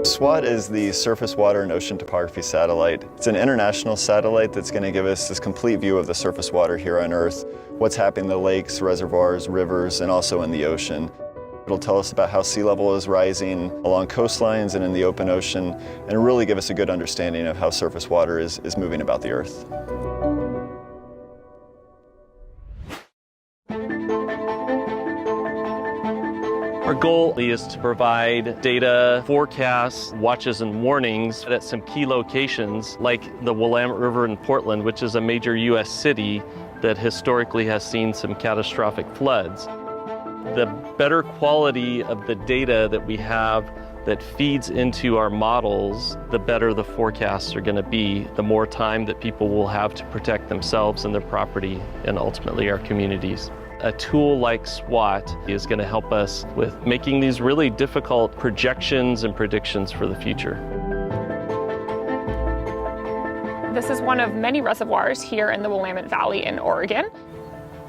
SWOT is the Surface Water and Ocean Topography Satellite. It's an international satellite that's going to give us this complete view of the surface water here on Earth, what's happening in the lakes, reservoirs, rivers, and also in the ocean. It'll tell us about how sea level is rising along coastlines and in the open ocean, and really give us a good understanding of how surface water is moving about the Earth. Our goal is to provide data, forecasts, watches, and warnings at some key locations like the Willamette River in Portland, which is a major U.S. city that historically has seen some catastrophic floods. The better quality of the data that we have that feeds into our models, the better the forecasts are going to be, the more time that people will have to protect themselves and their property and ultimately our communities. A tool like SWOT is going to help us with making these really difficult projections and predictions for the future. This is one of many reservoirs here in the Willamette Valley in Oregon.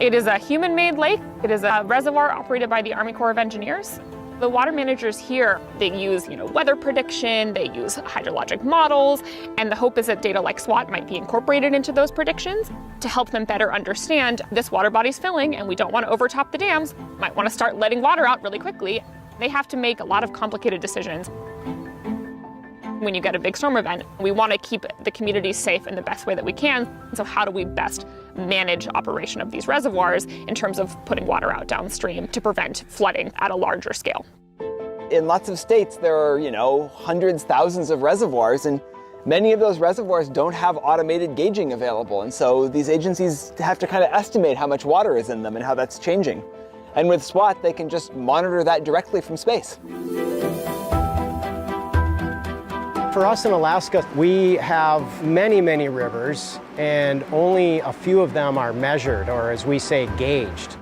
It is a human-made lake. It is a reservoir operated by the Army Corps of Engineers. The water managers here, they use weather prediction, they use hydrologic models, and the hope is that data like SWOT might be incorporated into those predictions to help them better understand this water body's filling and we don't want to overtop the dams, might want to start letting water out really quickly. They have to make a lot of complicated decisions. When you get a big storm event, we want to keep the communities safe in the best way that we can. So how do we best manage operation of these reservoirs in terms of putting water out downstream to prevent flooding at a larger scale? In lots of states, there are, hundreds, thousands of reservoirs, and many of those reservoirs don't have automated gauging available. And so these agencies have to kind of estimate how much water is in them and how that's changing. And with SWOT, they can just monitor that directly from space. For us in Alaska, we have many, many rivers, and only a few of them are measured, or as we say, gauged.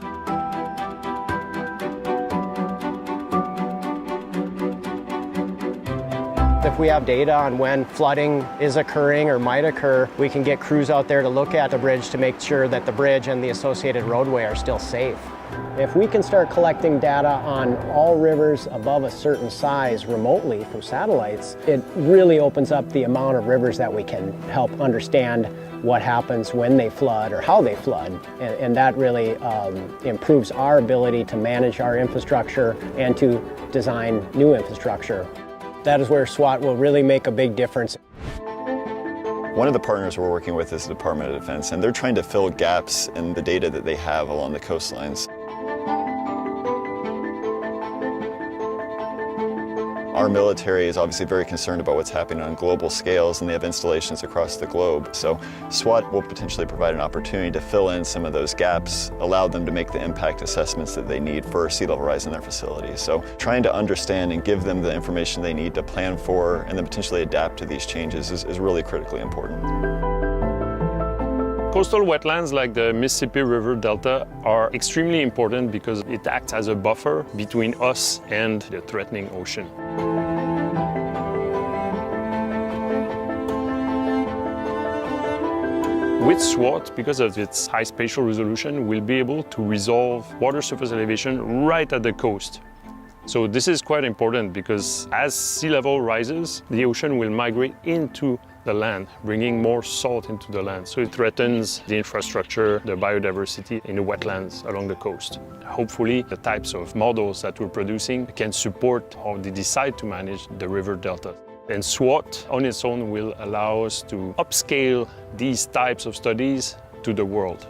If we have data on when flooding is occurring or might occur, we can get crews out there to look at the bridge to make sure that the bridge and the associated roadway are still safe. If we can start collecting data on all rivers above a certain size remotely from satellites, it really opens up the amount of rivers that we can help understand what happens when they flood or how they flood. And that really improves our ability to manage our infrastructure and to design new infrastructure. That is where SWOT will really make a big difference. One of the partners we're working with is the Department of Defense, and they're trying to fill gaps in the data that they have along the coastlines. Our military is obviously very concerned about what's happening on global scales, and they have installations across the globe. So SWOT will potentially provide an opportunity to fill in some of those gaps, allow them to make the impact assessments that they need for sea level rise in their facilities. So trying to understand and give them the information they need to plan for and then potentially adapt to these changes is really critically important. Coastal wetlands like the Mississippi River Delta are extremely important because it acts as a buffer between us and the threatening ocean. With SWOT, because of its high spatial resolution, we'll be able to resolve water surface elevation right at the coast. So this is quite important because as sea level rises, the ocean will migrate into the land, bringing more salt into the land. So it threatens the infrastructure, the biodiversity in the wetlands along the coast. Hopefully, the types of models that we're producing can support how they decide to manage the river delta. And SWOT on its own will allow us to upscale these types of studies to the world.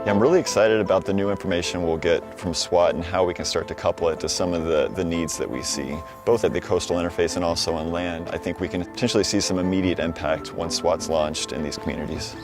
Yeah, I'm really excited about the new information we'll get from SWOT and how we can start to couple it to some of the needs that we see, both at the coastal interface and also on land. I think we can potentially see some immediate impact once SWOT's launched in these communities.